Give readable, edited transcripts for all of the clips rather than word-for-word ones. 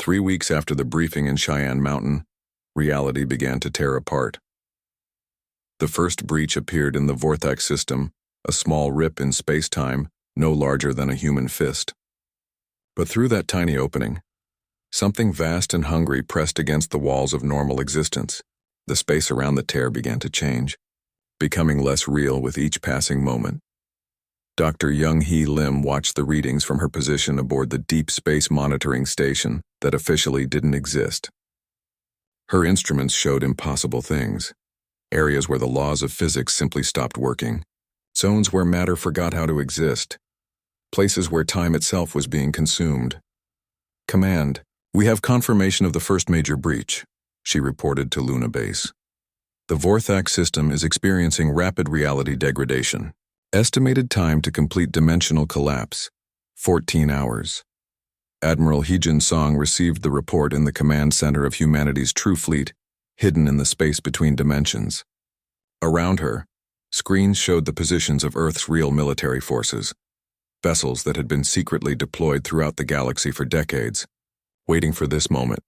3 weeks after the briefing in Cheyenne Mountain, reality began to tear apart. The first breach appeared in the Vortex system, a small rip in space-time, no larger than a human fist. But through that tiny opening, something vast and hungry pressed against the walls of normal existence. The space around the tear began to change, becoming less real with each passing moment. Dr. Young-hee Lim watched the readings from her position aboard the Deep Space Monitoring Station that officially didn't exist. Her instruments showed impossible things, areas where the laws of physics simply stopped working, zones where matter forgot how to exist, places where time itself was being consumed. "Command, we have confirmation of the first major breach," she reported to Luna Base. "The Vortex system is experiencing rapid reality degradation. Estimated time to complete dimensional collapse, 14 hours. Admiral Heejin Song received the report in the command center of humanity's true fleet, hidden in the space between dimensions. Around her, screens showed the positions of Earth's real military forces, vessels that had been secretly deployed throughout the galaxy for decades, waiting for this moment.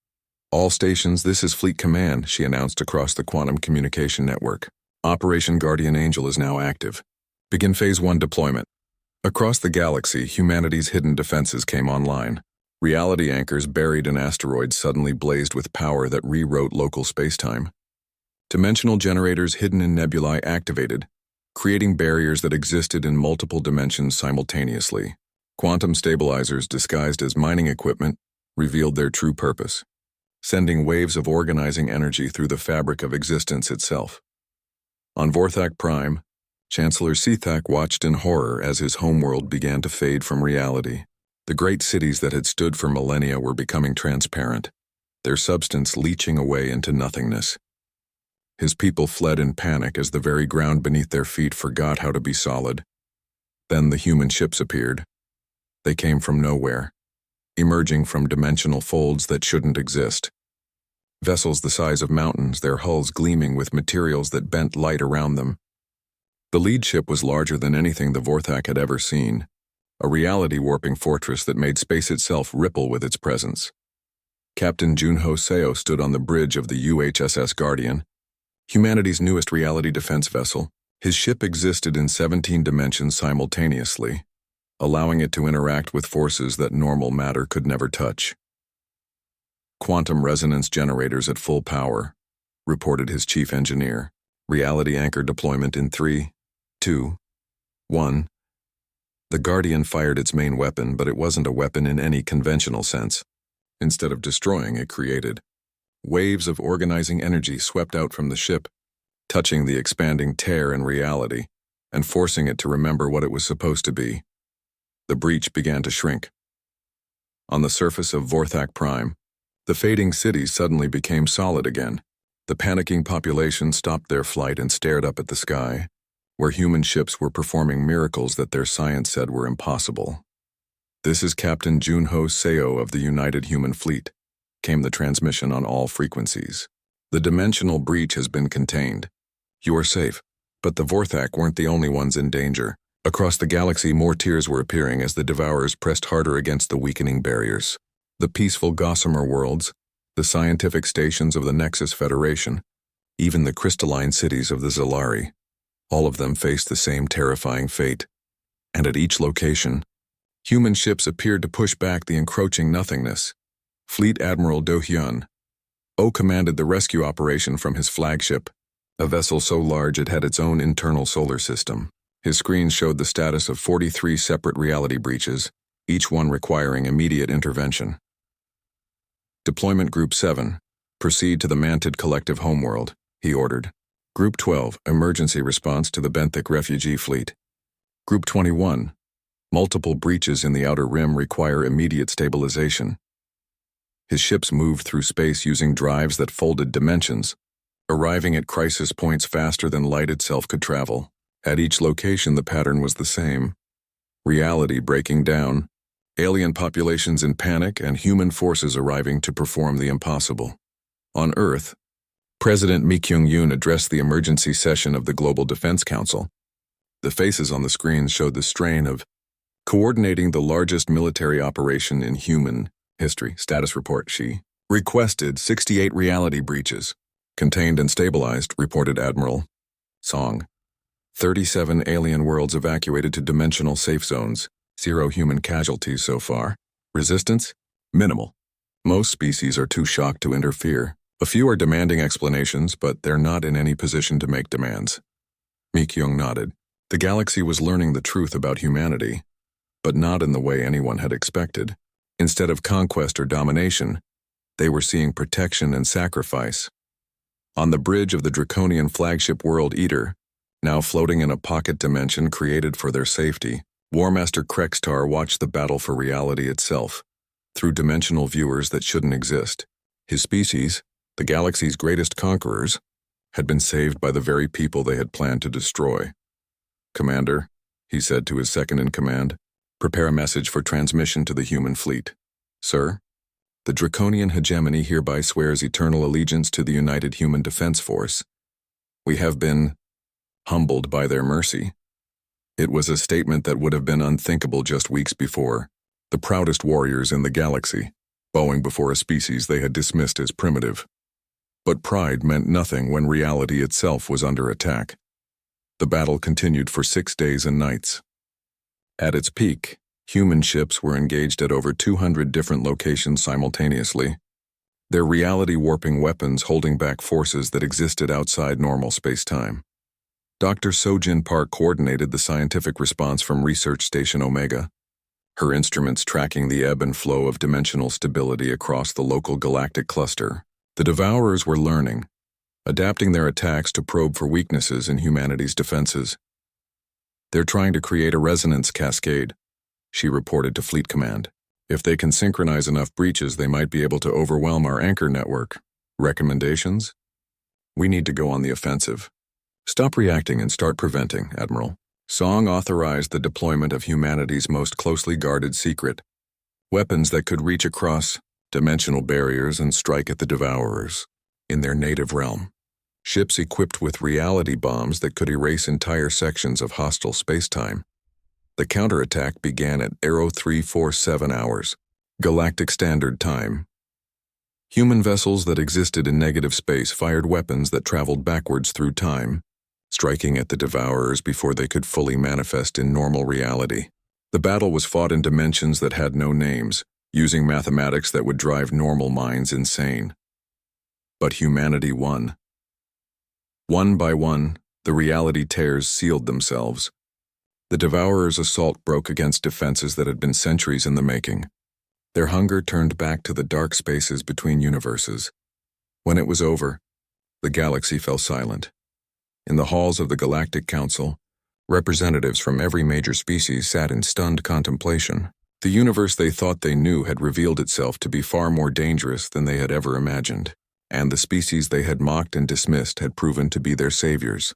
"All stations, this is Fleet Command," she announced across the quantum communication network. "Operation Guardian Angel is now active. Begin Phase 1 deployment." Across the galaxy, humanity's hidden defenses came online. Reality anchors buried in asteroids suddenly blazed with power that rewrote local spacetime. Dimensional generators hidden in nebulae activated, creating barriers that existed in multiple dimensions simultaneously. Quantum stabilizers disguised as mining equipment revealed their true purpose, sending waves of organizing energy through the fabric of existence itself. On SciFiPrime, Chancellor Sithak watched in horror as his homeworld began to fade from reality. The great cities that had stood for millennia were becoming transparent, their substance leaching away into nothingness. His people fled in panic as the very ground beneath their feet forgot how to be solid. Then the human ships appeared. They came from nowhere, emerging from dimensional folds that shouldn't exist. Vessels the size of mountains, their hulls gleaming with materials that bent light around them. The lead ship was larger than anything the Vortex had ever seen, a reality-warping fortress that made space itself ripple with its presence. Captain Junho Seo stood on the bridge of the UHSS Guardian, humanity's newest reality defense vessel. His ship existed in 17 dimensions simultaneously, allowing it to interact with forces that normal matter could never touch. "Quantum resonance generators at full power," reported his chief engineer. "Reality anchor deployment in 3, 2, 1. The Guardian fired its main weapon, but it wasn't a weapon in any conventional sense. Instead of destroying, it created. Waves of organizing energy swept out from the ship, touching the expanding tear in reality, and forcing it to remember what it was supposed to be. The breach began to shrink. On the surface of SciFiPrime, the fading cities suddenly became solid again. The panicking population stopped their flight and stared up at the sky, where human ships were performing miracles that their science said were impossible. "This is Captain Junho Seo of the United Human Fleet," came the transmission on all frequencies. "The dimensional breach has been contained. You are safe." But the Vortex weren't the only ones in danger. Across the galaxy, more tears were appearing as the Devourers pressed harder against the weakening barriers. The peaceful Gossamer worlds, the scientific stations of the Nexus Federation, even the crystalline cities of the Zalari, all of them faced the same terrifying fate. And at each location, human ships appeared to push back the encroaching nothingness. Fleet Admiral Do Hyun commanded the rescue operation from his flagship, a vessel so large it had its own internal solar system. His screen showed the status of 43 separate reality breaches, each one requiring immediate intervention. "Deployment Group 7, proceed to the Mantid Collective Homeworld," he ordered. "Group 12, emergency response to the Benthic refugee fleet. Group 21, multiple breaches in the outer rim require immediate stabilization." His ships moved through space using drives that folded dimensions, arriving at crisis points faster than light itself could travel. At each location, the pattern was the same. Reality breaking down, alien populations in panic, and human forces arriving to perform the impossible. On Earth, President Mi Kyung-yoon addressed the emergency session of the Global Defense Council. The faces on the screens showed the strain of coordinating the largest military operation in human History. Status report. She requested 68 reality breaches. Contained and stabilized, reported Admiral Song. 37 alien worlds evacuated to dimensional safe zones. 0 human casualties so far. Resistance? Minimal. Most species are too shocked to interfere. A few are demanding explanations, but they're not in any position to make demands. Mi-kyung nodded. The galaxy was learning the truth about humanity, but not in the way anyone had expected. Instead of conquest or domination, they were seeing protection and sacrifice. On the bridge of the Draconian flagship World Eater, now floating in a pocket dimension created for their safety, War Master Krextar watched the battle for reality itself, through dimensional viewers that shouldn't exist. His species, the galaxy's greatest conquerors, had been saved by the very people they had planned to destroy. "Commander," he said to his second-in-command, "prepare a message for transmission to the human fleet." "Sir, the Draconian hegemony hereby swears eternal allegiance to the United Human Defense Force. We have been humbled by their mercy." It was a statement that would have been unthinkable just weeks before. The proudest warriors in the galaxy, bowing before a species they had dismissed as primitive. But pride meant nothing when reality itself was under attack. The battle continued for 6 days and nights. At its peak, human ships were engaged at over 200 different locations simultaneously, their reality-warping weapons holding back forces that existed outside normal space-time. Dr. Sojin Park coordinated the scientific response from Research Station Omega, her instruments tracking the ebb and flow of dimensional stability across the local galactic cluster. The Devourers were learning, adapting their attacks to probe for weaknesses in humanity's defenses. "They're trying to create a resonance cascade," she reported to Fleet Command. "If they can synchronize enough breaches, they might be able to overwhelm our anchor network. Recommendations? We need to go on the offensive. Stop reacting and start preventing, Admiral." Song authorized the deployment of humanity's most closely guarded secret, weapons that could reach across dimensional barriers and strike at the Devourers in their native realm. Ships equipped with reality bombs that could erase entire sections of hostile spacetime. The counterattack began at 0347 hours, Galactic Standard Time. Human vessels that existed in negative space fired weapons that traveled backwards through time, striking at the Devourers before they could fully manifest in normal reality. The battle was fought in dimensions that had no names, using mathematics that would drive normal minds insane. But humanity won. One by one, the reality tears sealed themselves. The Devourers' assault broke against defenses that had been centuries in the making. Their hunger turned back to the dark spaces between universes. When it was over, the galaxy fell silent. In the halls of the Galactic Council, representatives from every major species sat in stunned contemplation. The universe they thought they knew had revealed itself to be far more dangerous than they had ever imagined, and the species they had mocked and dismissed had proven to be their saviors.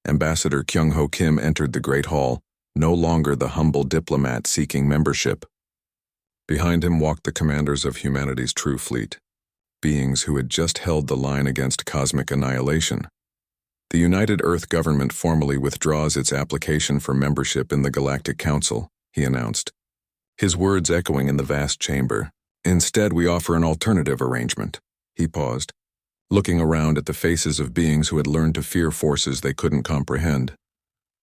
Ambassador Kyung-ho Kim entered the Great Hall, no longer the humble diplomat seeking membership. Behind him walked the commanders of humanity's true fleet, beings who had just held the line against cosmic annihilation. The United Earth government formally withdraws its application for membership in the Galactic Council, he announced, his words echoing in the vast chamber. "Instead, we offer an alternative arrangement." He paused, looking around at the faces of beings who had learned to fear forces they couldn't comprehend.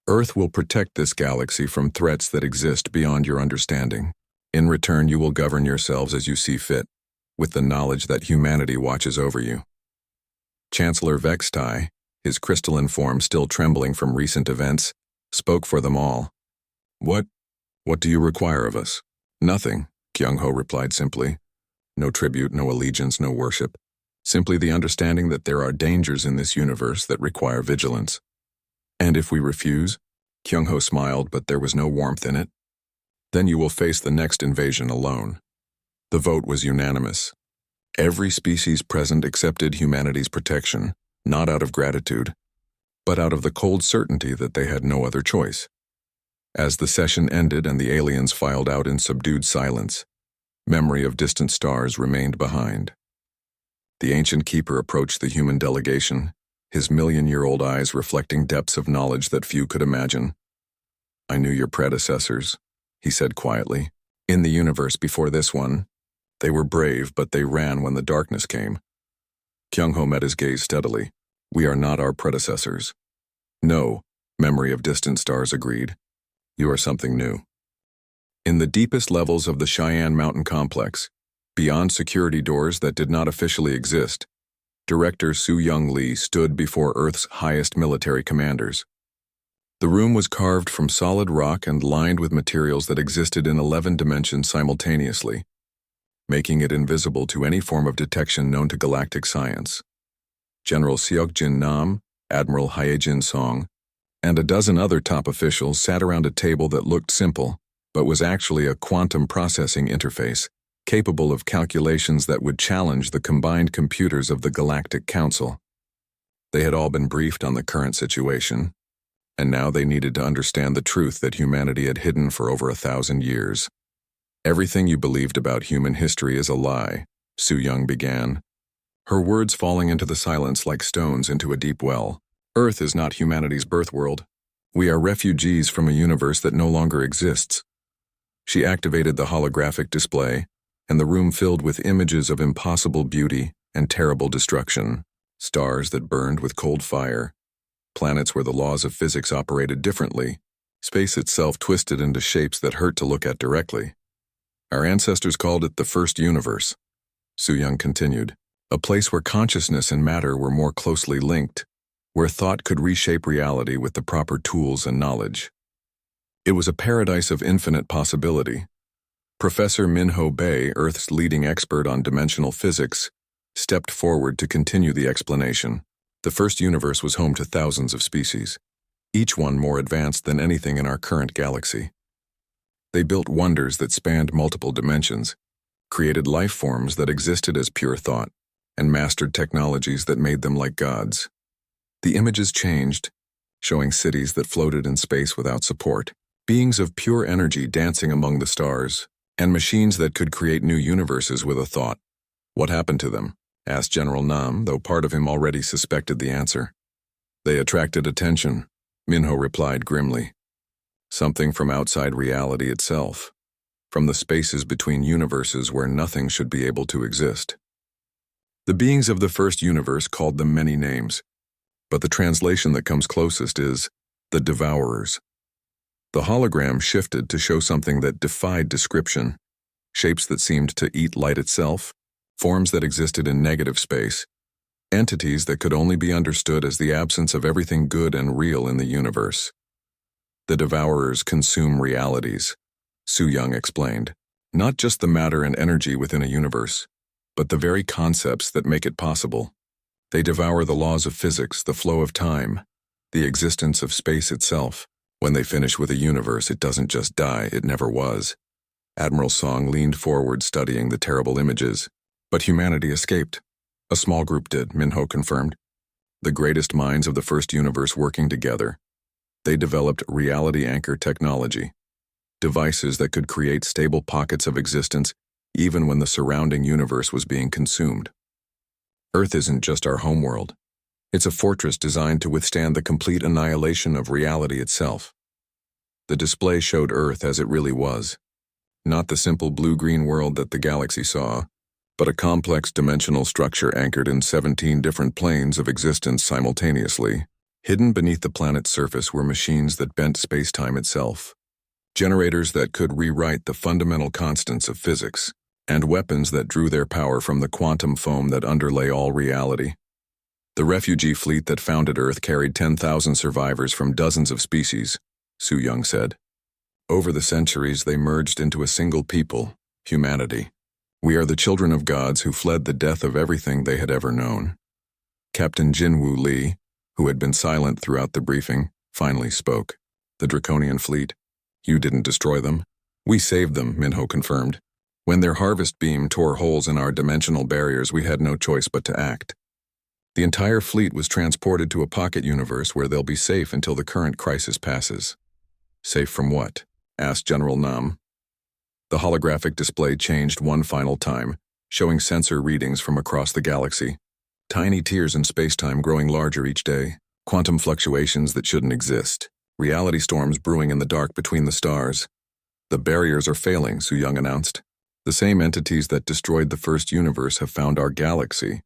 "Earth will protect this galaxy from threats that exist beyond your understanding. In return, you will govern yourselves as you see fit, with the knowledge that humanity watches over you." Chancellor Vextai, his crystalline form still trembling from recent events, spoke for them all. What do you require of us?" "Nothing," Kyung-ho replied simply. "No tribute, no allegiance, no worship. Simply the understanding that there are dangers in this universe that require vigilance." "And if we refuse?" Kyung-ho smiled, but there was no warmth in it. "Then you will face the next invasion alone." The vote was unanimous. Every species present accepted humanity's protection, not out of gratitude, but out of the cold certainty that they had no other choice. As the session ended and the aliens filed out in subdued silence, memory of distant stars remained behind. The ancient keeper approached the human delegation, his million-year-old eyes reflecting depths of knowledge that few could imagine. "I knew your predecessors," he said quietly. "In the universe before this one, They were brave, but they ran when the darkness came. Kyung-ho met his gaze steadily. We are not our predecessors. No, Memory of Distant Stars agreed. You are something new. In the deepest levels of the Cheyenne Mountain complex, beyond security doors that did not officially exist, Director Soo-Young Lee stood before Earth's highest military commanders. The room was carved from solid rock and lined with materials that existed in 11 dimensions simultaneously, making it invisible to any form of detection known to galactic science. General Seokjin Nam, Admiral Hyejin Song, and a dozen other top officials sat around a table that looked simple, but was actually a quantum processing interface, capable of calculations that would challenge the combined computers of the Galactic Council. They had all been briefed on the current situation, and now they needed to understand the truth that humanity had hidden for over 1,000 years. Everything you believed about human history is a lie, Soo-Young began, her words falling into the silence like stones into a deep well. Earth is not humanity's birth world. We are refugees from a universe that no longer exists. She activated the holographic display, and the room filled with images of impossible beauty and terrible destruction. Stars that burned with cold fire, planets where the laws of physics operated differently, space itself twisted into shapes that hurt to look at directly. Our ancestors called it the first universe, Soo-Young continued, a place where consciousness and matter were more closely linked, where thought could reshape reality with the proper tools and knowledge. It was a paradise of infinite possibility. Professor Minho Bae, Earth's leading expert on dimensional physics, stepped forward to continue the explanation. The first universe was home to thousands of species, each one more advanced than anything in our current galaxy. They built wonders that spanned multiple dimensions, created life forms that existed as pure thought, and mastered technologies that made them like gods. The images changed, showing cities that floated in space without support, beings of pure energy dancing among the stars, and machines that could create new universes with a thought. What happened to them? Asked General Nam, though part of him already suspected the answer. They attracted attention, Minho replied grimly. Something from outside reality itself, from the spaces between universes where nothing should be able to exist. The beings of the first universe called them many names, but the translation that comes closest is the Devourers. The hologram shifted to show something that defied description, shapes that seemed to eat light itself, forms that existed in negative space, entities that could only be understood as the absence of everything good and real in the universe. The Devourers consume realities, Soo-Young explained, not just the matter and energy within a universe, but the very concepts that make it possible. They devour the laws of physics, the flow of time, the existence of space itself. When they finish with a universe, it doesn't just die, it never was. Admiral Song leaned forward studying the terrible images. But humanity escaped. A small group did, Minho confirmed. The greatest minds of the first universe working together. They developed reality anchor technology, devices that could create stable pockets of existence even when the surrounding universe was being consumed. Earth isn't just our homeworld. It's a fortress designed to withstand the complete annihilation of reality itself. The display showed Earth as it really was, not the simple blue-green world that the galaxy saw, but a complex dimensional structure anchored in 17 different planes of existence simultaneously. Hidden beneath the planet's surface were machines that bent space-time itself, generators that could rewrite the fundamental constants of physics, and weapons that drew their power from the quantum foam that underlay all reality. The refugee fleet that founded Earth carried 10,000 survivors from dozens of species, Soo-Young said. Over the centuries, they merged into a single people, humanity. We are the children of gods who fled the death of everything they had ever known. Captain Jinwoo Lee, who had been silent throughout the briefing, finally spoke. The Draconian fleet. You didn't destroy them. We saved them, Minho confirmed. When their harvest beam tore holes in our dimensional barriers, we had no choice but to act. The entire fleet was transported to a pocket universe where they'll be safe until the current crisis passes. Safe from what? Asked General Nam. The holographic display changed one final time, showing sensor readings from across the galaxy. Tiny tears in space-time growing larger each day, quantum fluctuations that shouldn't exist, reality storms brewing in the dark between the stars. The barriers are failing, Soo-Young announced. The same entities that destroyed the first universe have found our galaxy.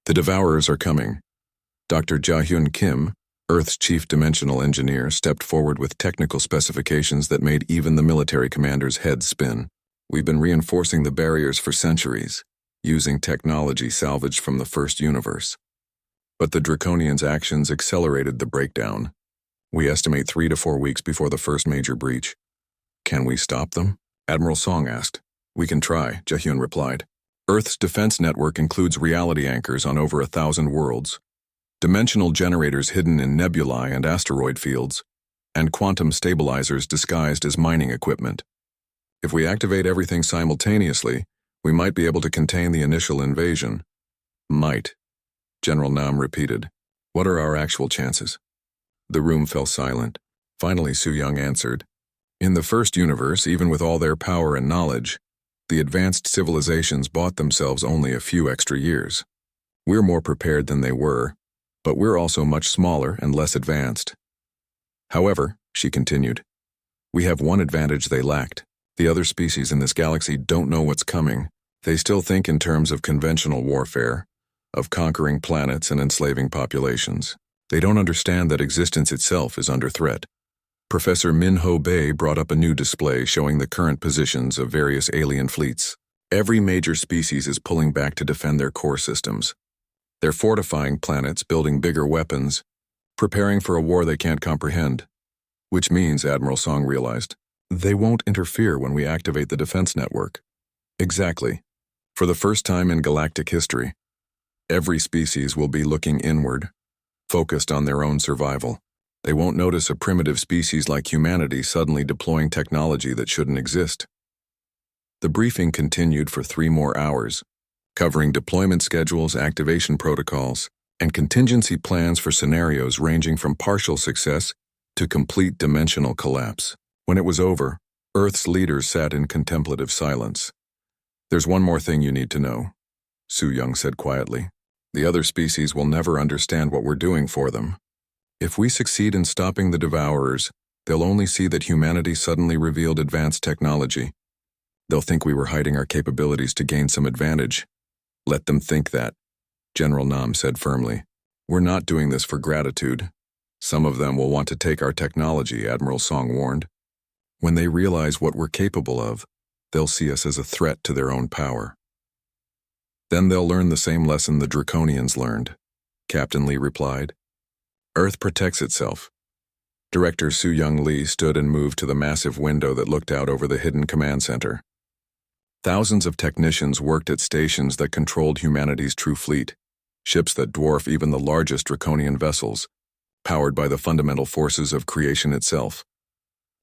The Devourers are coming. Dr. Ja-Hyun Kim, Earth's chief dimensional engineer, stepped forward with technical specifications that made even the military commander's head spin. We've been reinforcing the barriers for centuries, using technology salvaged from the first universe. But the Draconians' actions accelerated the breakdown. We estimate 3 to 4 weeks before the first major breach. Can we stop them? Admiral Song asked. We can try, Ja-Hyun replied. Earth's defense network includes reality anchors on over 1,000 worlds, dimensional generators hidden in nebulae and asteroid fields, and quantum stabilizers disguised as mining equipment. If we activate everything simultaneously, we might be able to contain the initial invasion. Might, General Nam repeated. What are our actual chances? The room fell silent. Finally, Su-Young answered. In the first universe, even with all their power and knowledge, the advanced civilizations bought themselves only a few extra years. We're more prepared than they were, but we're also much smaller and less advanced. However, she continued, we have one advantage they lacked. The other species in this galaxy don't know what's coming. They still think in terms of conventional warfare, of conquering planets and enslaving populations. They don't understand that existence itself is under threat. Professor Min-Ho Bei brought up a new display showing the current positions of various alien fleets. Every major species is pulling back to defend their core systems. They're fortifying planets, building bigger weapons, preparing for a war they can't comprehend. Which means, Admiral Song realized, they won't interfere when we activate the defense network. Exactly. For the first time in galactic history, every species will be looking inward, focused on their own survival. They won't notice a primitive species like humanity suddenly deploying technology that shouldn't exist. The briefing continued for 3 more hours, covering deployment schedules, activation protocols, and contingency plans for scenarios ranging from partial success to complete dimensional collapse. When it was over, Earth's leaders sat in contemplative silence. There's one more thing you need to know, Su-Young said quietly. The other species will never understand what we're doing for them. If we succeed in stopping the Devourers, they'll only see that humanity suddenly revealed advanced technology. They'll think we were hiding our capabilities to gain some advantage. Let them think that, General Nam said firmly. We're not doing this for gratitude. Some of them will want to take our technology, Admiral Song warned. When they realize what we're capable of, they'll see us as a threat to their own power. Then they'll learn the same lesson the Draconians learned, Captain Lee replied. Earth protects itself. Director Su-Young Lee stood and moved to the massive window that looked out over the hidden command center. Thousands of technicians worked at stations that controlled humanity's true fleet, ships that dwarf even the largest Draconian vessels, powered by the fundamental forces of creation itself.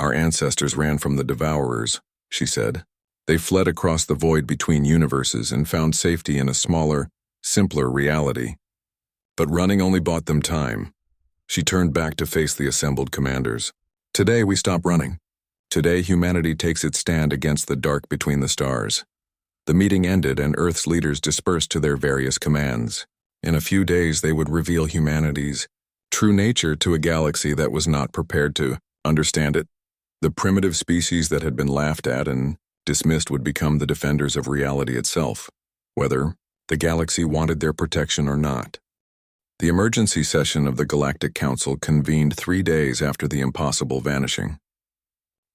Our ancestors ran from the Devourers, she said. They fled across the void between universes and found safety in a smaller, simpler reality. But running only bought them time. She turned back to face the assembled commanders. Today we stop running. Today humanity takes its stand against the dark between the stars. The meeting ended and Earth's leaders dispersed to their various commands. In a few days they would reveal humanity's true nature to a galaxy that was not prepared to understand it. The primitive species that had been laughed at and dismissed would become the defenders of reality itself, whether the galaxy wanted their protection or not. The emergency session of the Galactic Council convened 3 days after the impossible vanishing.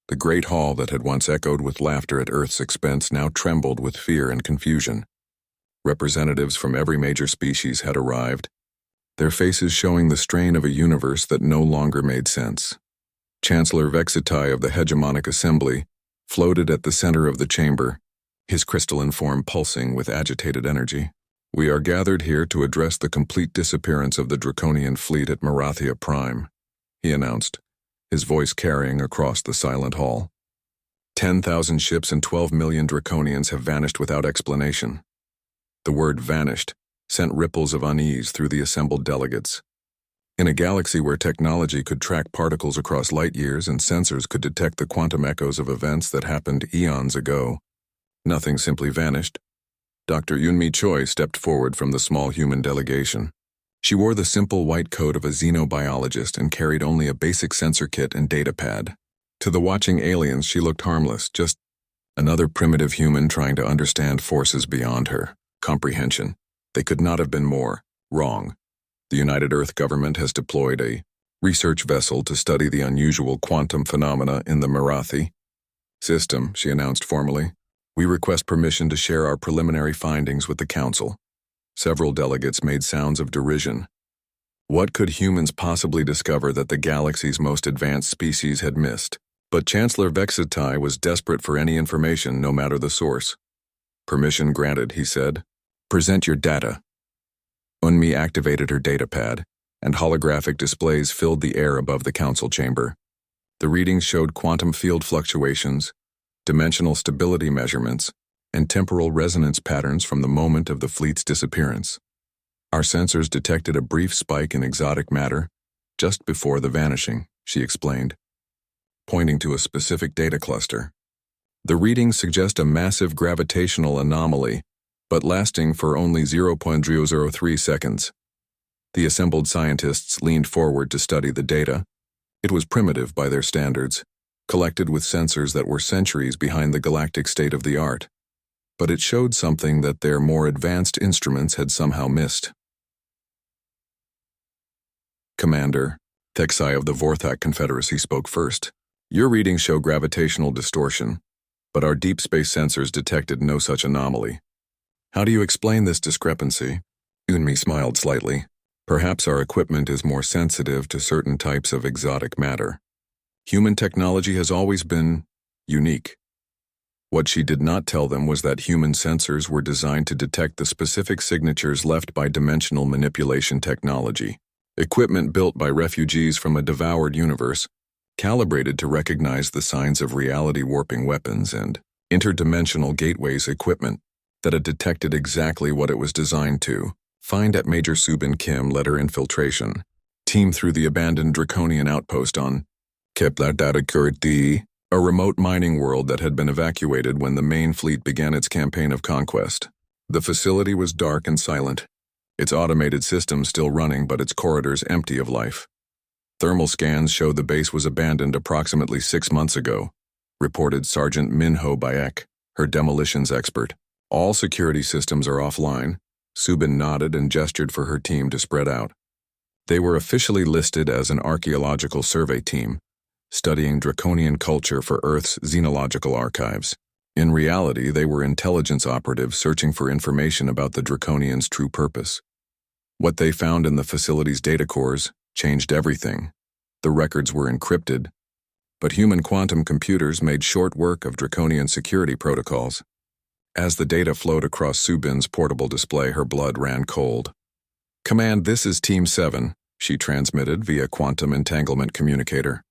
The great hall that had once echoed with laughter at Earth's expense now trembled with fear and confusion. Representatives from every major species had arrived, their faces showing the strain of a universe that no longer made sense. Chancellor Vexitai of the Hegemonic Assembly floated at the center of the chamber, his crystalline form pulsing with agitated energy. We are gathered here to address the complete disappearance of the Draconian fleet at SciFiPrime, he announced, his voice carrying across the silent hall. 10,000 ships and 12 million Draconians have vanished without explanation. The word vanished sent ripples of unease through the assembled delegates. In a galaxy where technology could track particles across light years and sensors could detect the quantum echoes of events that happened eons ago, nothing simply vanished. Dr. Yunmi Choi stepped forward from the small human delegation. She wore the simple white coat of a xenobiologist and carried only a basic sensor kit and data pad. To the watching aliens, she looked harmless, just Another primitive human trying to understand forces beyond her comprehension. They could not have been more wrong. The United Earth government has deployed a research vessel to study the unusual quantum phenomena in the Marathi system, she announced formally. We request permission to share our preliminary findings with the Council. Several delegates made sounds of derision. What could humans possibly discover that the galaxy's most advanced species had missed? But Chancellor Vexatai was desperate for any information, no matter the source. Permission granted, he said. Present your data. Unmi activated her datapad, and holographic displays filled the air above the council chamber. The readings showed quantum field fluctuations, dimensional stability measurements, and temporal resonance patterns from the moment of the fleet's disappearance. Our sensors detected a brief spike in exotic matter just before the vanishing, she explained, pointing to a specific data cluster. The readings suggest a massive gravitational anomaly, but lasting for only 0.003 seconds. The assembled scientists leaned forward to study the data. It was primitive by their standards, collected with sensors that were centuries behind the galactic state-of-the-art. But it showed something that their more advanced instruments had somehow missed. Commander, Texai of the Vorthak Confederacy spoke first. Your readings show gravitational distortion, but our deep space sensors detected no such anomaly. How do you explain this discrepancy? Unmi smiled slightly. Perhaps our equipment is more sensitive to certain types of exotic matter. Human technology has always been unique. What she did not tell them was that human sensors were designed to detect the specific signatures left by dimensional manipulation technology. Equipment built by refugees from a devoured universe, calibrated to recognize the signs of reality-warping weapons and interdimensional gateways equipment that had detected exactly what it was designed to find at Major Subin Kim led her infiltration team through the abandoned Draconian outpost on Kepler Datakurti, a remote mining world that had been evacuated when the main fleet began its campaign of conquest. The facility was dark and silent, its automated systems still running but its corridors empty of life. Thermal scans showed the base was abandoned approximately 6 months ago, reported Sergeant Minho Bayek, her demolitions expert. All security systems are offline. Subin nodded and gestured for her team to spread out. They were officially listed as an archaeological survey team, studying Draconian culture for Earth's xenological archives. In reality, they were intelligence operatives searching for information about the Draconians' true purpose. What they found in the facility's data cores changed everything. The records were encrypted, but human quantum computers made short work of Draconian security protocols. As the data flowed across Subin's portable display, her blood ran cold. Command, this is Team 7, she transmitted via quantum entanglement communicator.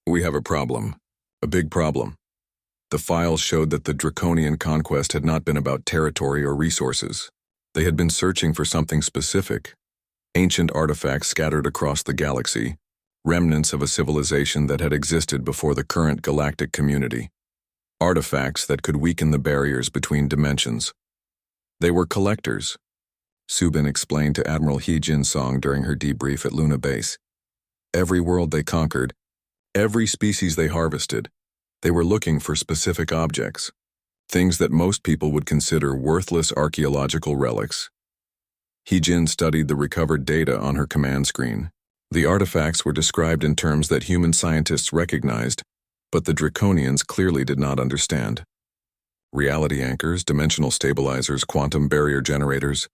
We have a problem. A big problem. The files showed that the Draconian conquest had not been about territory or resources. They had been searching for something specific. Ancient artifacts scattered across the galaxy, remnants of a civilization that had existed before the current galactic community. Artifacts that could weaken the barriers between dimensions. They were collectors, Subin explained to Admiral He Jin-song during her debrief at Luna Base. Every world they conquered, every species they harvested, they were looking for specific objects, things that most people would consider worthless archaeological relics. He Jin studied the recovered data on her command screen. The artifacts were described in terms that human scientists recognized, but the Draconians clearly did not understand. Reality anchors, dimensional stabilizers, quantum barrier generators.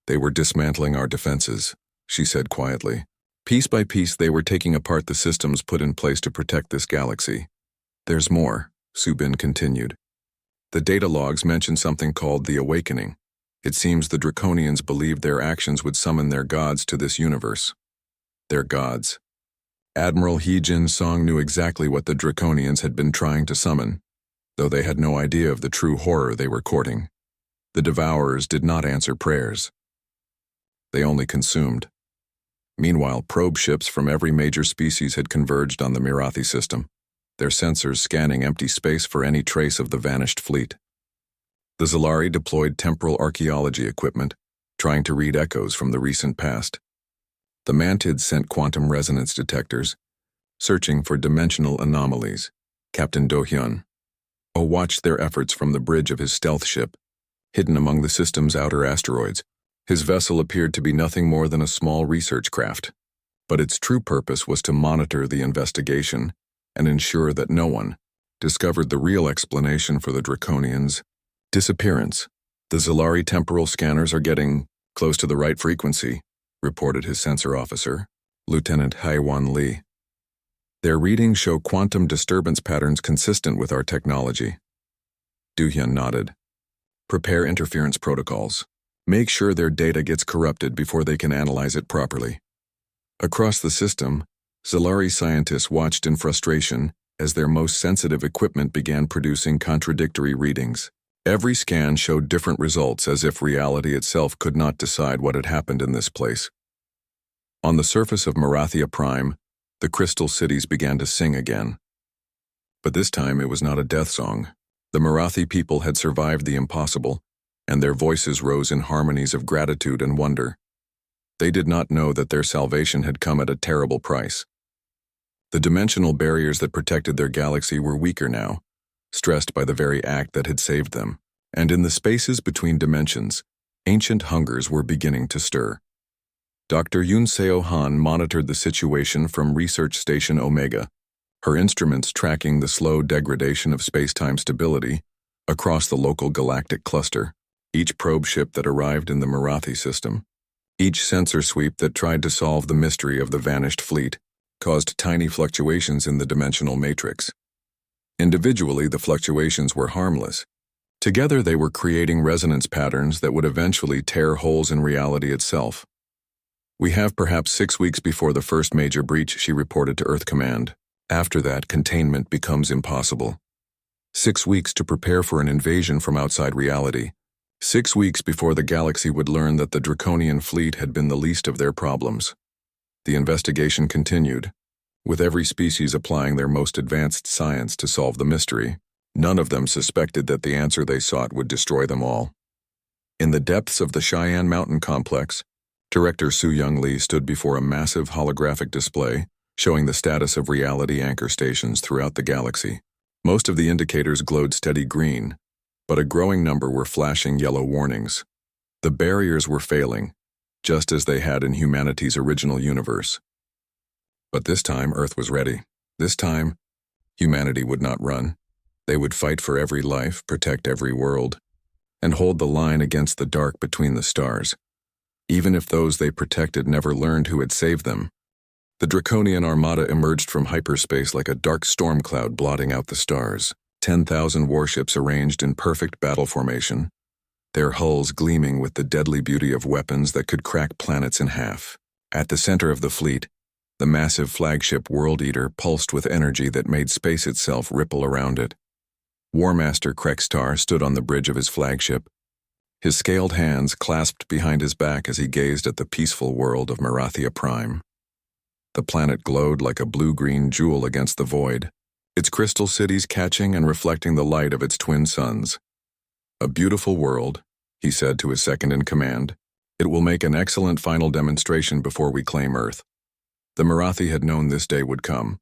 They were dismantling our defenses, she said quietly. Piece by piece, they were taking apart the systems put in place to protect this galaxy. There's more, Subin continued. The data logs mention something called the Awakening. It seems the Draconians believed their actions would summon their gods to this universe. Their gods. Admiral He Jin-song knew exactly what the Draconians had been trying to summon, though they had no idea of the true horror they were courting. The Devourers did not answer prayers. They only consumed. Meanwhile, probe ships from every major species had converged on the Mirathi system, their sensors scanning empty space for any trace of the vanished fleet. The Zalari deployed temporal archaeology equipment, trying to read echoes from the recent past. The Mantids sent quantum resonance detectors, searching for dimensional anomalies. Captain Do-hyun, O watched their efforts from the bridge of his stealth ship, hidden among the system's outer asteroids. His vessel appeared to be nothing more than a small research craft, but its true purpose was to monitor the investigation and ensure that no one discovered the real explanation for the Draconians' disappearance. The Zalari temporal scanners are getting close to the right frequency, reported his sensor officer, Lieutenant Haiwan Li. Their readings show quantum disturbance patterns consistent with our technology. Du-hyun nodded. Prepare interference protocols. Make sure their data gets corrupted before they can analyze it properly. Across the system, Zalari scientists watched in frustration as their most sensitive equipment began producing contradictory readings. Every scan showed different results, as if reality itself could not decide what had happened in this place. On the surface of SciFiPrime, the crystal cities began to sing again. But this time it was not a death song. The Marathi people had survived the impossible, and their voices rose in harmonies of gratitude and wonder. They did not know that their salvation had come at a terrible price. The dimensional barriers that protected their galaxy were weaker now, stressed by the very act that had saved them. And in the spaces between dimensions, ancient hungers were beginning to stir. Dr. Yoon Seo-han monitored the situation from Research Station Omega, her instruments tracking the slow degradation of space-time stability across the local galactic cluster. Each probe ship that arrived in the Marathi system, each sensor sweep that tried to solve the mystery of the vanished fleet, caused tiny fluctuations in the dimensional matrix. Individually, the fluctuations were harmless. Together, they were creating resonance patterns that would eventually tear holes in reality itself. We have perhaps 6 weeks before the first major breach, she reported to Earth Command. After that, containment becomes impossible. 6 weeks to prepare for an invasion from outside reality. 6 weeks before the galaxy would learn that the Draconian fleet had been the least of their problems. The investigation continued, with every species applying their most advanced science to solve the mystery. None of them suspected that the answer they sought would destroy them all. In the depths of the Cheyenne Mountain complex, Director Soo-Young Lee stood before a massive holographic display showing the status of reality anchor stations throughout the galaxy. Most of the indicators glowed steady green, but a growing number were flashing yellow warnings. The barriers were failing, just as they had in humanity's original universe. But this time, Earth was ready. This time, humanity would not run. They would fight for every life, protect every world, and hold the line against the dark between the stars. Even if those they protected never learned who had saved them. The Draconian armada emerged from hyperspace like a dark storm cloud blotting out the stars. 10,000 warships arranged in perfect battle formation, their hulls gleaming with the deadly beauty of weapons that could crack planets in half. At the center of the fleet, the massive flagship World Eater pulsed with energy that made space itself ripple around it. War Master Krekstar stood on the bridge of his flagship, his scaled hands clasped behind his back as he gazed at the peaceful world of SciFiPrime. The planet glowed like a blue-green jewel against the void, its crystal cities catching and reflecting the light of its twin suns. A beautiful world, he said to his second-in-command. It will make an excellent final demonstration before we claim Earth. The Marathi had known this day would come.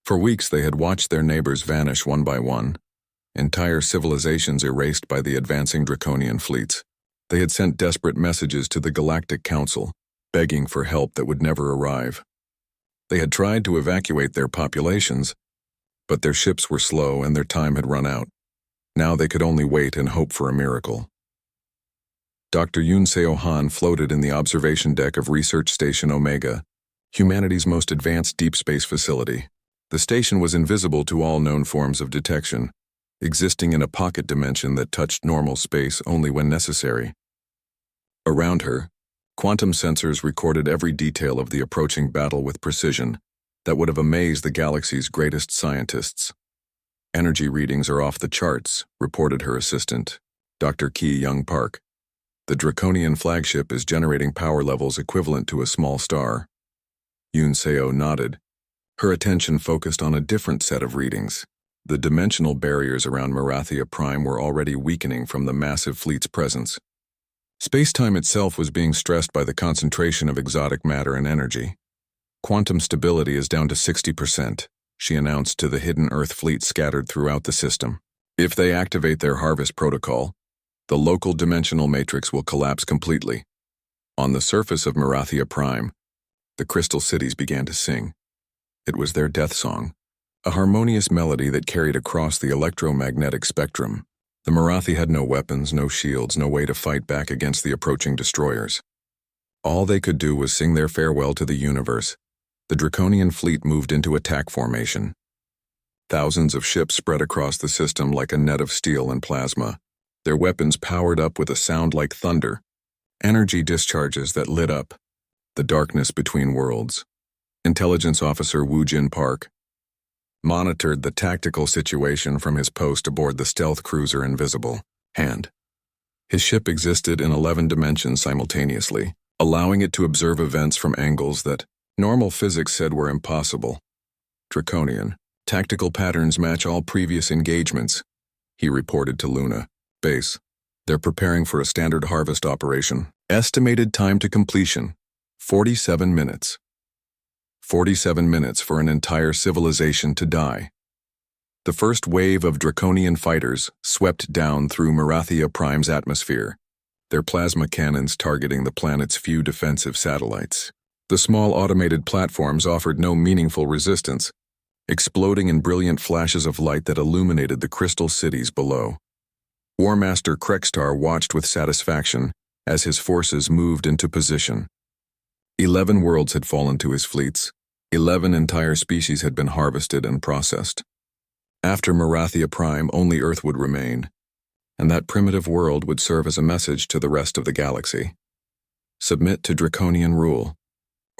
For weeks they had watched their neighbors vanish one by one, entire civilizations erased by the advancing Draconian fleets. They had sent desperate messages to the Galactic Council, begging for help that would never arrive. They had tried to evacuate their populations, but their ships were slow and their time had run out. Now they could only wait and hope for a miracle. Dr. Yoon Seo-han floated in the observation deck of Research Station Omega, humanity's most advanced deep space facility. The station was invisible to all known forms of detection, existing in a pocket dimension that touched normal space only when necessary. Around her, quantum sensors recorded every detail of the approaching battle with precision that would have amazed the galaxy's greatest scientists. Energy readings are off the charts, reported her assistant, Dr. Ki Young Park. The Draconian flagship is generating power levels equivalent to a small star. Yoon Seo nodded, her attention focused on a different set of readings. The dimensional barriers around SciFiPrime were already weakening from the massive fleet's presence. Space-time itself was being stressed by the concentration of exotic matter and energy. Quantum stability is down to 60%, she announced to the hidden Earth fleet scattered throughout the system. If they activate their harvest protocol, the local dimensional matrix will collapse completely. On the surface of HFY, the crystal cities began to sing. It was their death song, a harmonious melody that carried across the electromagnetic spectrum. The Marathi had no weapons, no shields, no way to fight back against the approaching destroyers. All they could do was sing their farewell to the universe. The Draconian fleet moved into attack formation. Thousands of ships spread across the system like a net of steel and plasma, their weapons powered up with a sound like thunder, energy discharges that lit up the darkness between worlds. Intelligence Officer Woo-Jin Park monitored the tactical situation from his post aboard the stealth cruiser Invisible Hand. His ship existed in 11 dimensions simultaneously, allowing it to observe events from angles that normal physics said were impossible. Draconian. Tactical patterns match all previous engagements, he reported to Luna Base. They're preparing for a standard harvest operation. Estimated time to completion, 47 minutes. 47 minutes for an entire civilization to die. The first wave of Draconian fighters swept down through HFY's atmosphere, their plasma cannons targeting the planet's few defensive satellites. The small automated platforms offered no meaningful resistance, exploding in brilliant flashes of light that illuminated the crystal cities below. War Master Krextar watched with satisfaction as his forces moved into position. 11 worlds had fallen to his fleets. 11 entire species had been harvested and processed. After HFY, only Earth would remain, and that primitive world would serve as a message to the rest of the galaxy. Submit to Draconian rule,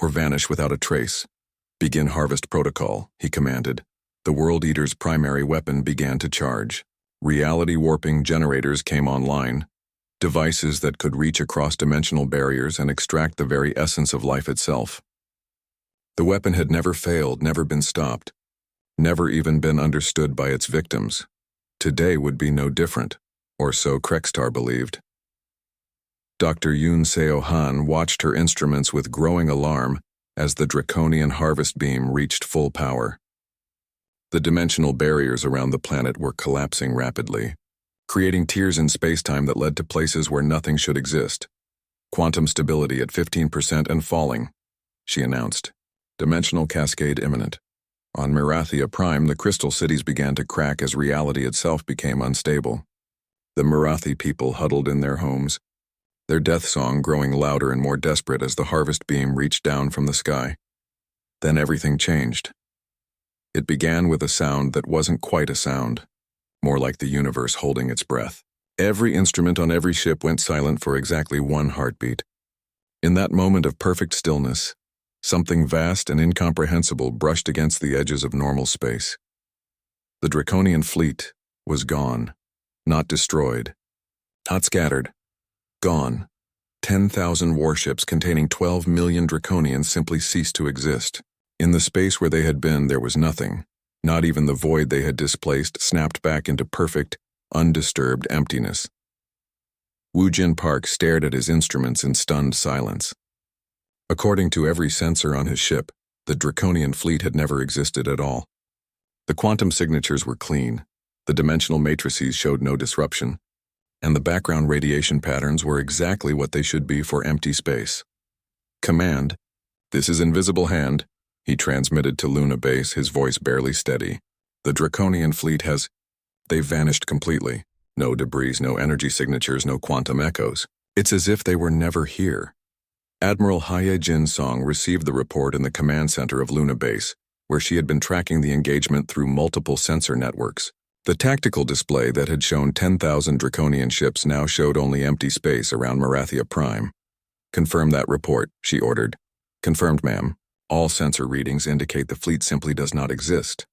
or vanish without a trace. Begin harvest protocol, he commanded. The World Eater's primary weapon began to charge. Reality warping generators came online, devices that could reach across dimensional barriers and extract the very essence of life itself. The weapon had never failed, never been stopped, never even been understood by its victims. Today would be no different, or so Krextar believed. Dr. Yoon Seo Han watched her instruments with growing alarm as the Draconian harvest beam reached full power. The dimensional barriers around the planet were collapsing rapidly, creating tiers in spacetime that led to places where nothing should exist. Quantum stability at 15% and falling, she announced. Dimensional cascade imminent. On HFY, the crystal cities began to crack as reality itself became unstable. The Marathi people huddled in their homes, their death song growing louder and more desperate as the harvest beam reached down from the sky. Then everything changed. It began with a sound that wasn't quite a sound, more like the universe holding its breath. Every instrument on every ship went silent for exactly one heartbeat. In that moment of perfect stillness, something vast and incomprehensible brushed against the edges of normal space. The Draconian fleet was gone, not destroyed, not scattered, gone. 10,000 warships containing 12 million Draconians simply ceased to exist. In the space where they had been, there was nothing. Not even the void they had displaced snapped back into perfect, undisturbed emptiness. Woo-Jin Park stared at his instruments in stunned silence. According to every sensor on his ship, the Draconian fleet had never existed at all. The quantum signatures were clean, the dimensional matrices showed no disruption, and the background radiation patterns were exactly what they should be for empty space. Command, this is Invisible Hand, he transmitted to Luna Base, his voice barely steady. The Draconian fleet has... They've vanished completely. No debris, no energy signatures, no quantum echoes. It's as if they were never here. Admiral Haye Jin Song received the report in the command center of Luna Base, where she had been tracking the engagement through multiple sensor networks. The tactical display that had shown 10,000 Draconian ships now showed only empty space around HFY. Confirm that report, she ordered. Confirmed, ma'am. All sensor readings indicate the fleet simply does not exist.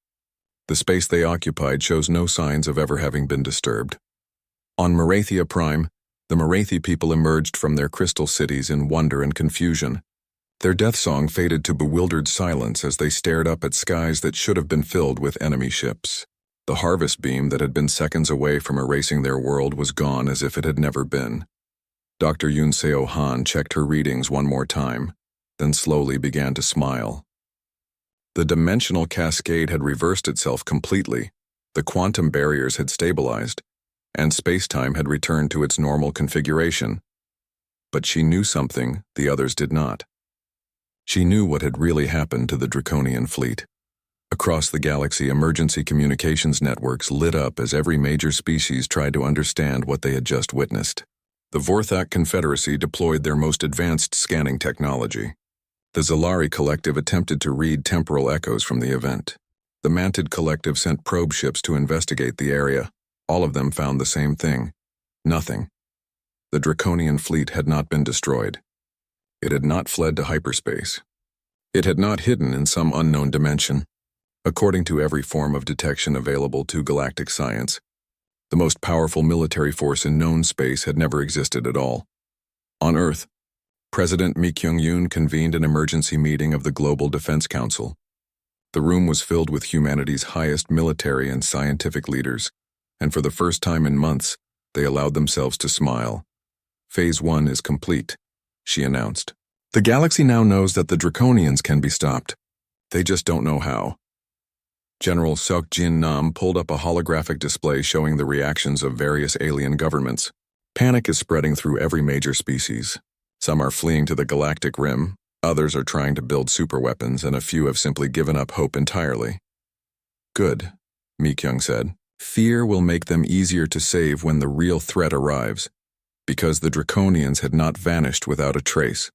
The space they occupied shows no signs of ever having been disturbed. On HFY, the Marathi people emerged from their crystal cities in wonder and confusion. Their death song faded to bewildered silence as they stared up at skies that should have been filled with enemy ships. The harvest beam that had been seconds away from erasing their world was gone as if it had never been. Dr. Yoon Seo Han checked her readings one more time, then slowly began to smile. The dimensional cascade had reversed itself completely. The quantum barriers had stabilized, and space-time had returned to its normal configuration. But she knew something the others did not. She knew what had really happened to the Draconian fleet. Across the galaxy, emergency communications networks lit up as every major species tried to understand what they had just witnessed. The Vorthak Confederacy deployed their most advanced scanning technology. The Zalari Collective attempted to read temporal echoes from the event. The Mantid Collective sent probe ships to investigate the area. All of them found the same thing: nothing. The Draconian fleet had not been destroyed. It had not fled to hyperspace. It had not hidden in some unknown dimension. According to every form of detection available to galactic science, the most powerful military force in known space had never existed at all. On Earth, President Mi Kyung-yoon convened an emergency meeting of the Global Defense Council. The room was filled with humanity's highest military and scientific leaders, and for the first time in months, they allowed themselves to smile. Phase 1 is complete, she announced. The galaxy now knows that the Draconians can be stopped. They just don't know how. General Seok Jin Nam pulled up a holographic display showing the reactions of various alien governments. Panic is spreading through every major species. Some are fleeing to the galactic rim, others are trying to build superweapons, and a few have simply given up hope entirely. Good, Mi Kyung said. Fear will make them easier to save when the real threat arrives, because the Draconians had not vanished without a trace.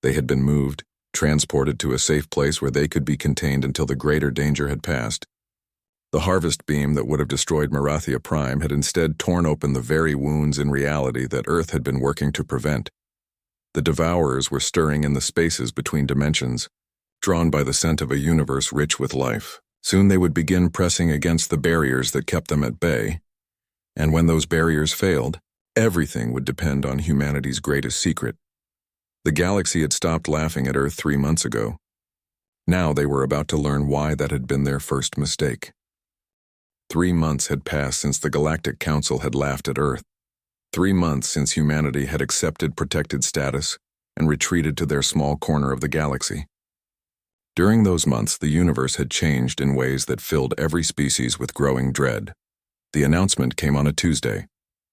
They had been moved, transported to a safe place where they could be contained until the greater danger had passed. The harvest beam that would have destroyed SciFiPrime had instead torn open the very wounds in reality that Earth had been working to prevent. The Devourers were stirring in the spaces between dimensions, drawn by the scent of a universe rich with life. Soon they would begin pressing against the barriers that kept them at bay, and when those barriers failed, everything would depend on humanity's greatest secret. The galaxy had stopped laughing at Earth 3 months ago. Now they were about to learn why that had been their first mistake. 3 months had passed since the Galactic Council had laughed at Earth. 3 months since humanity had accepted protected status and retreated to their small corner of the galaxy. During those months, the universe had changed in ways that filled every species with growing dread. The announcement came on a Tuesday,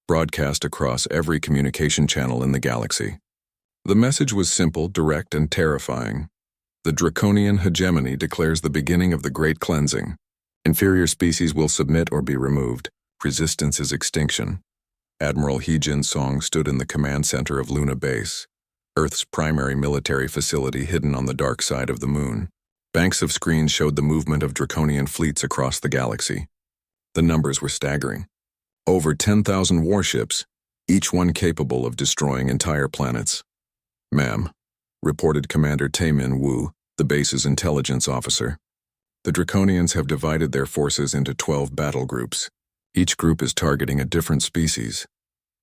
broadcast across every communication channel in the galaxy. The message was simple, direct, and terrifying. The Draconian hegemony declares the beginning of the Great Cleansing. Inferior species will submit or be removed. Resistance is extinction. Admiral Hee-jin Song stood in the command center of Luna Base, Earth's primary military facility hidden on the dark side of the moon. Banks of screens showed the movement of Draconian fleets across the galaxy. The numbers were staggering. Over 10,000 warships, each one capable of destroying entire planets. "Ma'am," reported Commander Tae-min Woo, the base's intelligence officer. "The Draconians have divided their forces into 12 battle groups. Each group is targeting a different species."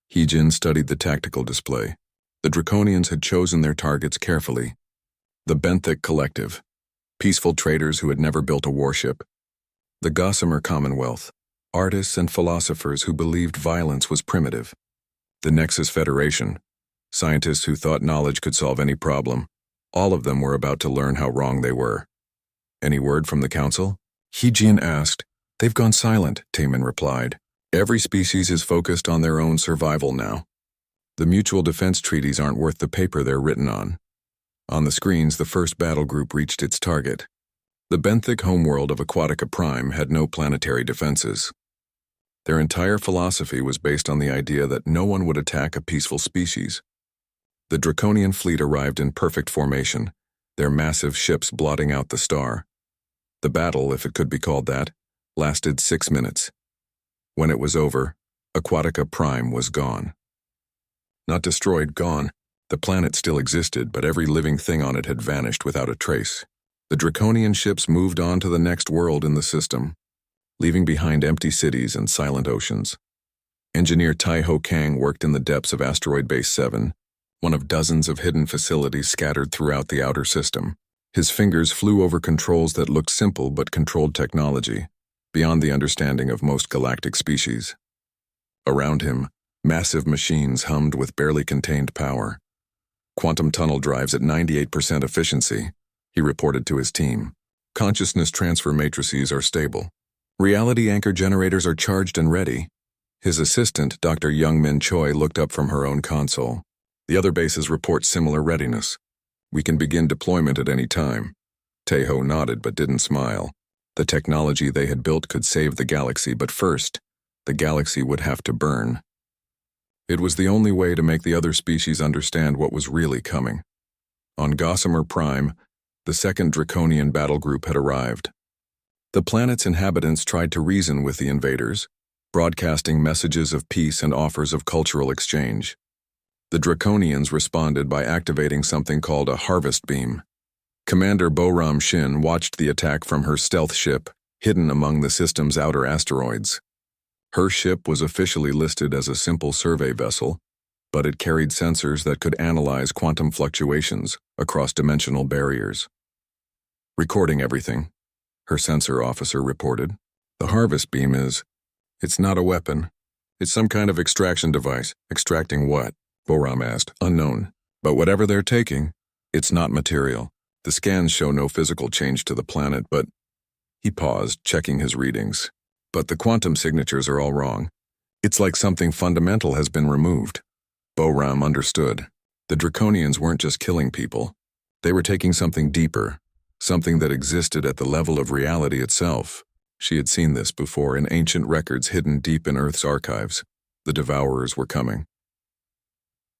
Hee-jin studied the tactical display. The Draconians had chosen their targets carefully. The Benthic Collective, peaceful traders who had never built a warship. The Gossamer Commonwealth, artists and philosophers who believed violence was primitive. The Nexus Federation, scientists who thought knowledge could solve any problem. All of them were about to learn how wrong they were. "Any word from the council?" Hee-jin asked. "They've gone silent," Tae-min replied. "Every species is focused on their own survival now. The mutual defense treaties aren't worth the paper they're written on." On the screens, the first battle group reached its target. The benthic homeworld of Aquatica Prime had no planetary defenses. Their entire philosophy was based on the idea that no one would attack a peaceful species. The Draconian fleet arrived in perfect formation, their massive ships blotting out the star. The battle, if it could be called that, lasted 6 minutes. When it was over, Aquatica Prime was gone. Not destroyed, gone. The planet still existed, but every living thing on it had vanished without a trace. The Draconian ships moved on to the next world in the system, leaving behind empty cities and silent oceans. Engineer Tai-Ho Kang worked in the depths of Asteroid Base 7, one of dozens of hidden facilities scattered throughout the outer system. His fingers flew over controls that looked simple but controlled technology, beyond the understanding of most galactic species. Around him, massive machines hummed with barely contained power. "Quantum tunnel drives at 98% efficiency," he reported to his team. "Consciousness transfer matrices are stable. Reality anchor generators are charged and ready. His assistant, Dr. Youngmin Choi, looked up from her own console. The other bases report similar readiness. We can begin deployment at any time. Taeho nodded but didn't smile. The technology they had built could save the galaxy, but first, the galaxy would have to burn. It was the only way to make the other species understand what was really coming. On Gossamer Prime, the second Draconian battle group had arrived. The planet's inhabitants tried to reason with the invaders, broadcasting messages of peace and offers of cultural exchange. The Draconians responded by activating something called a harvest beam. Commander Boram Shin watched the attack from her stealth ship, hidden among the system's outer asteroids. Her ship was officially listed as a simple survey vessel, but it carried sensors that could analyze quantum fluctuations across dimensional barriers. Recording everything, her sensor officer reported. The harvest beam it's not a weapon. It's some kind of extraction device. Extracting what? Boram asked. Unknown. But whatever they're taking, it's not material. The scans show no physical change to the planet, but... He paused, checking his readings. But the quantum signatures are all wrong. It's like something fundamental has been removed. Boram understood. The Draconians weren't just killing people. They were taking something deeper, something that existed at the level of reality itself. She had seen this before in ancient records hidden deep in Earth's archives. The Devourers were coming.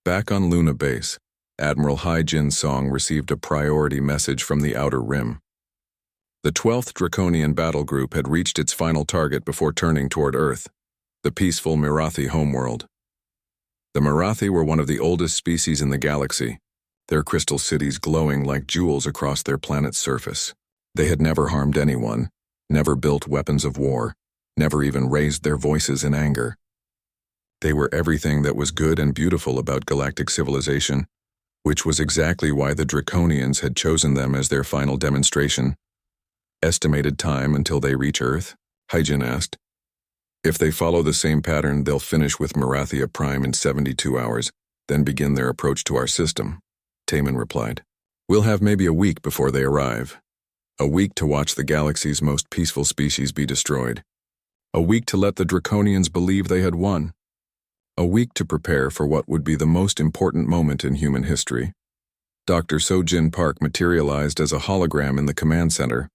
Back on Luna Base, Admiral Hai-Jin Song received a priority message from the Outer Rim. The 12th Draconian battle group had reached its final target before turning toward Earth, the peaceful Mirathi homeworld. The Mirathi were one of the oldest species in the galaxy, their crystal cities glowing like jewels across their planet's surface. They had never harmed anyone, never built weapons of war, never even raised their voices in anger. They were everything that was good and beautiful about galactic civilization, which was exactly why the Draconians had chosen them as their final demonstration. Estimated time until they reach Earth? Hai-Jin asked. If they follow the same pattern, they'll finish with SciFiPrime in 72 hours, then begin their approach to our system, Taemin replied. We'll have maybe a week before they arrive. A week to watch the galaxy's most peaceful species be destroyed. A week to let the Draconians believe they had won. A week to prepare for what would be the most important moment in human history. Dr. Sojin Park materialized as a hologram in the command center,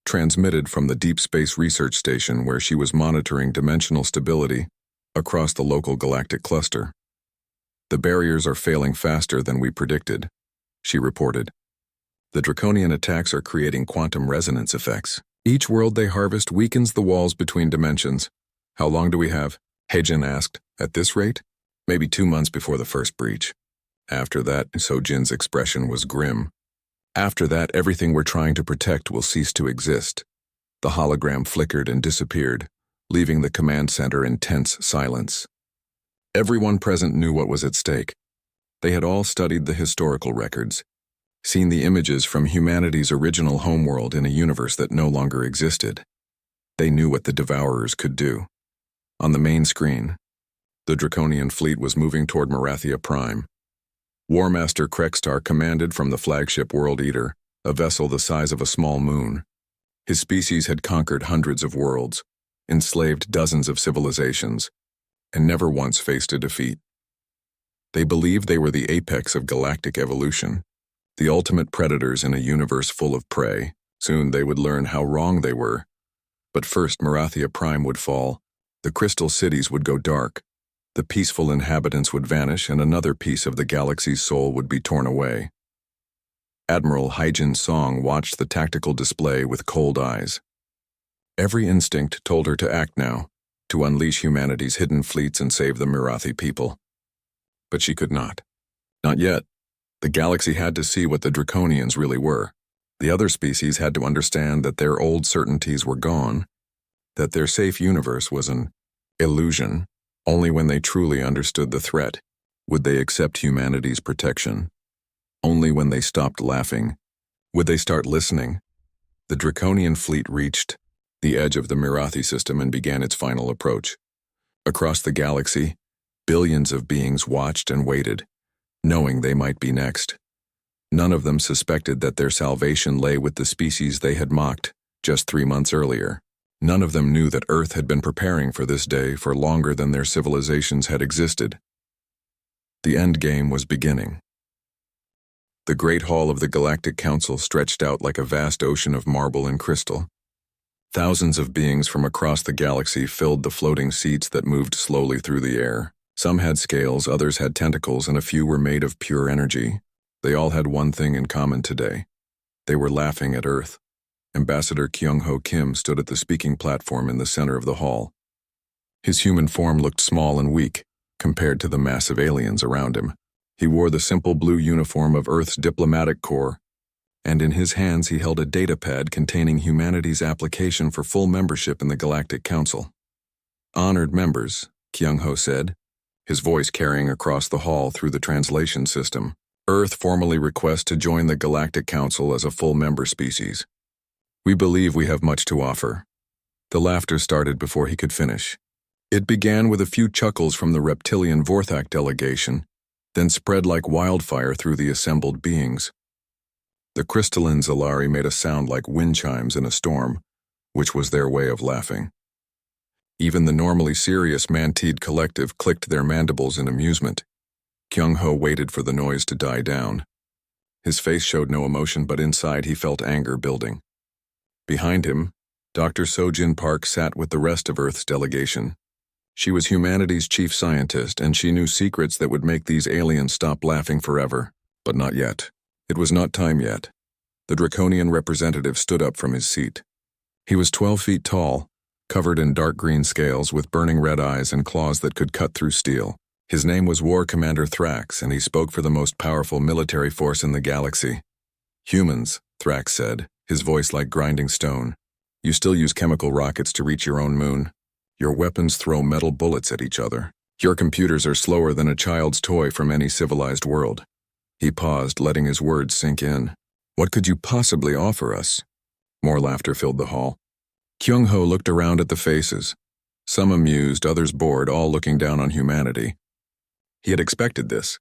transmitted from the Deep Space Research Station where she was monitoring dimensional stability across the local galactic cluster. The barriers are failing faster than we predicted, she reported. The Draconian attacks are creating quantum resonance effects. Each world they harvest weakens the walls between dimensions. How long do we have? Hai-Jin asked. At this rate? Maybe 2 months before the first breach. After that, Sojin's expression was grim. After that, everything we're trying to protect will cease to exist. The hologram flickered and disappeared, leaving the command center in tense silence. Everyone present knew what was at stake. They had all studied the historical records, seen the images from humanity's original homeworld in a universe that no longer existed. They knew what the Devourers could do. On the main screen, the Draconian fleet was moving toward SciFiPrime. War Master Krekstar commanded from the flagship World Eater, a vessel the size of a small moon. His species had conquered hundreds of worlds, enslaved dozens of civilizations, and never once faced a defeat. They believed they were the apex of galactic evolution, the ultimate predators in a universe full of prey. Soon they would learn how wrong they were. But first SciFiPrime would fall, the crystal cities would go dark, the peaceful inhabitants would vanish, and another piece of the galaxy's soul would be torn away. Admiral Hai-Jin Song watched the tactical display with cold eyes. Every instinct told her to act now, to unleash humanity's hidden fleets and save the Mirathi people. But she could not. Not yet. The galaxy had to see what the Draconians really were. The other species had to understand that their old certainties were gone, that their safe universe was an illusion. Only when they truly understood the threat would they accept humanity's protection. Only when they stopped laughing would they start listening. The Draconian fleet reached the edge of the Mirathi system and began its final approach. Across the galaxy, billions of beings watched and waited, knowing they might be next. None of them suspected that their salvation lay with the species they had mocked just 3 months earlier. None of them knew that Earth had been preparing for this day for longer than their civilizations had existed. The endgame was beginning. The Great Hall of the Galactic Council stretched out like a vast ocean of marble and crystal. Thousands of beings from across the galaxy filled the floating seats that moved slowly through the air. Some had scales, others had tentacles, and a few were made of pure energy. They all had one thing in common today. They were laughing at Earth. Ambassador Kyung-ho Kim stood at the speaking platform in the center of the hall. His human form looked small and weak compared to the massive aliens around him. He wore the simple blue uniform of Earth's diplomatic corps, and in his hands he held a datapad containing humanity's application for full membership in the Galactic Council. "Honored members," Kyung-ho said, his voice carrying across the hall through the translation system. "Earth formally requests to join the Galactic Council as a full member species. We believe we have much to offer." The laughter started before he could finish. It began with a few chuckles from the reptilian Vorthak delegation, then spread like wildfire through the assembled beings. The crystalline Zalari made a sound like wind chimes in a storm, which was their way of laughing. Even the normally serious Mantid collective clicked their mandibles in amusement. Kyung-ho waited for the noise to die down. His face showed no emotion, but inside he felt anger building. Behind him, Dr. Sojin Park sat with the rest of Earth's delegation. She was humanity's chief scientist, and she knew secrets that would make these aliens stop laughing forever. But not yet. It was not time yet. The Draconian representative stood up from his seat. He was 12 feet tall, covered in dark green scales with burning red eyes and claws that could cut through steel. His name was War Commander Thrax, and he spoke for the most powerful military force in the galaxy. "Humans," Thrax said, his voice like grinding stone. "You still use chemical rockets to reach your own moon. Your weapons throw metal bullets at each other. Your computers are slower than a child's toy from any civilized world." He paused, letting his words sink in. "What could you possibly offer us?" More laughter filled the hall. Kyung-ho looked around at the faces. Some amused, others bored, all looking down on humanity. He had expected this.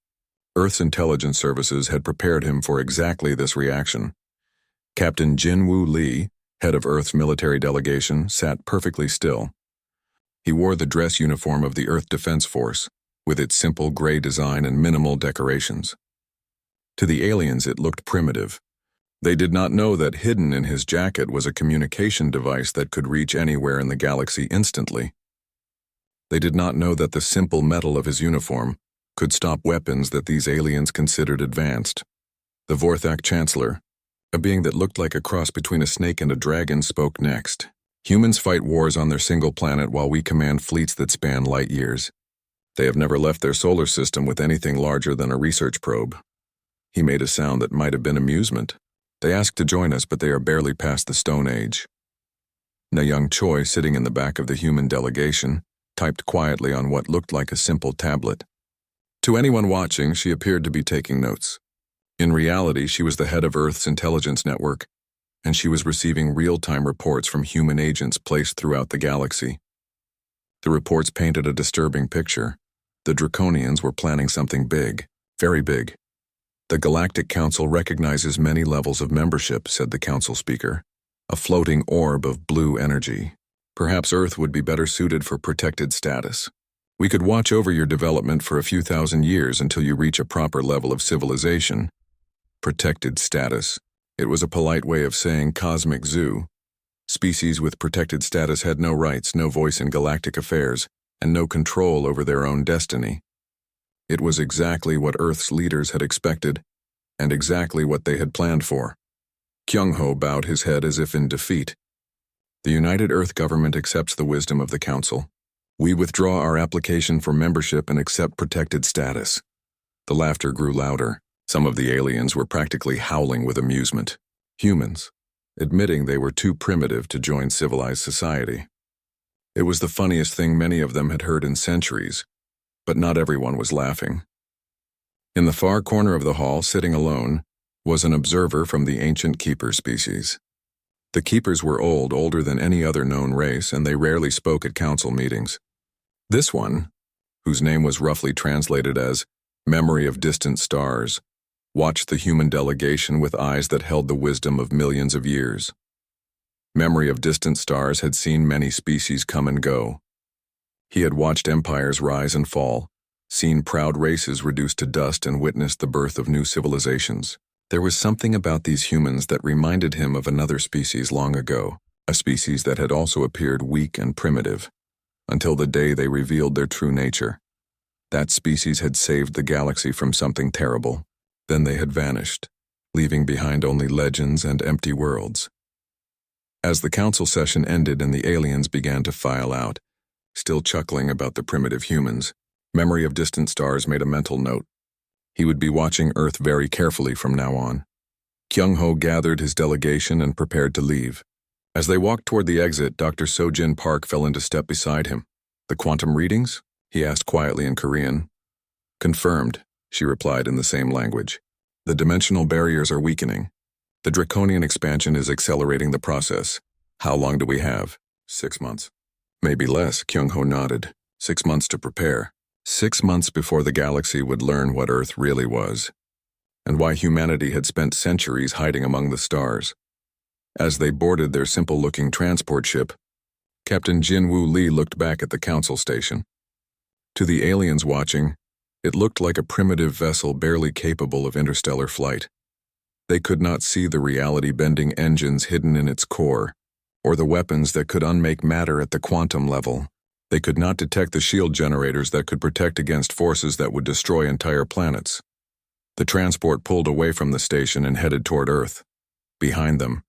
Earth's intelligence services had prepared him for exactly this reaction. Captain Jin-Woo Lee, head of Earth's military delegation, sat perfectly still. He wore the dress uniform of the Earth Defense Force, with its simple gray design and minimal decorations. To the aliens it looked primitive. They did not know that hidden in his jacket was a communication device that could reach anywhere in the galaxy instantly. They did not know that the simple metal of his uniform could stop weapons that these aliens considered advanced. The Vorthak Chancellor, a being that looked like a cross between a snake and a dragon, spoke next. "Humans fight wars on their single planet while we command fleets that span light years. They have never left their solar system with anything larger than a research probe." He made a sound that might have been amusement. "They asked to join us, but they are barely past the Stone Age." Na-young Choi, sitting in the back of the human delegation, typed quietly on what looked like a simple tablet. To anyone watching, she appeared to be taking notes. In reality, she was the head of Earth's intelligence network, and she was receiving real-time reports from human agents placed throughout the galaxy. The reports painted a disturbing picture. The Draconians were planning something big, very big. "The Galactic Council recognizes many levels of membership," said the council speaker, a floating orb of blue energy. "Perhaps Earth would be better suited for protected status. We could watch over your development for a few thousand years until you reach a proper level of civilization." Protected status. It was a polite way of saying cosmic zoo. Species with protected status had no rights, no voice in galactic affairs, and no control over their own destiny. It was exactly what Earth's leaders had expected, and exactly what they had planned for. Kyung-ho bowed his head as if in defeat. "The United Earth government accepts the wisdom of the Council. We withdraw our application for membership and accept protected status." The laughter grew louder. Some of the aliens were practically howling with amusement. Humans, admitting they were too primitive to join civilized society. It was the funniest thing many of them had heard in centuries, but not everyone was laughing. In the far corner of the hall, sitting alone, was an observer from the ancient Keeper species. The Keepers were old, older than any other known race, and they rarely spoke at council meetings. This one, whose name was roughly translated as Memory of Distant Stars, watched the human delegation with eyes that held the wisdom of millions of years. Memory of distant stars had seen many species come and go. He had watched empires rise and fall, seen proud races reduced to dust, and witnessed the birth of new civilizations. There was something about these humans that reminded him of another species long ago, a species that had also appeared weak and primitive, until the day they revealed their true nature. That species had saved the galaxy from something terrible. Then they had vanished, leaving behind only legends and empty worlds. As the council session ended and the aliens began to file out, still chuckling about the primitive humans, Memory of Distant Stars made a mental note. He would be watching Earth very carefully from now on. Kyung-ho gathered his delegation and prepared to leave. As they walked toward the exit, Dr. Sojin Park fell into step beside him. "The quantum readings?" he asked quietly in Korean. "Confirmed," she replied in the same language. "The dimensional barriers are weakening. The Draconian expansion is accelerating the process. How long do we have?" 6 months. "Maybe less," Kyung-ho nodded. 6 months to prepare. 6 months before the galaxy would learn what Earth really was, and why humanity had spent centuries hiding among the stars. As they boarded their simple-looking transport ship, Captain Jin-Woo Lee looked back at the council station. To the aliens watching, it looked like a primitive vessel barely capable of interstellar flight. They could not see the reality-bending engines hidden in its core, or the weapons that could unmake matter at the quantum level. They could not detect the shield generators that could protect against forces that would destroy entire planets. The transport pulled away from the station and headed toward Earth. Behind them,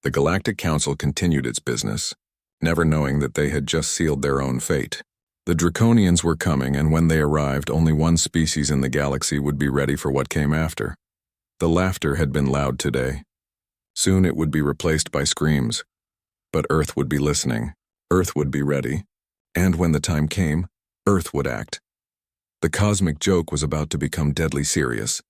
the Galactic Council continued its business, never knowing that they had just sealed their own fate. The Draconians were coming, and when they arrived, only one species in the galaxy would be ready for what came after. The laughter had been loud today. Soon it would be replaced by screams. But Earth would be listening. Earth would be ready. And when the time came, Earth would act. The cosmic joke was about to become deadly serious.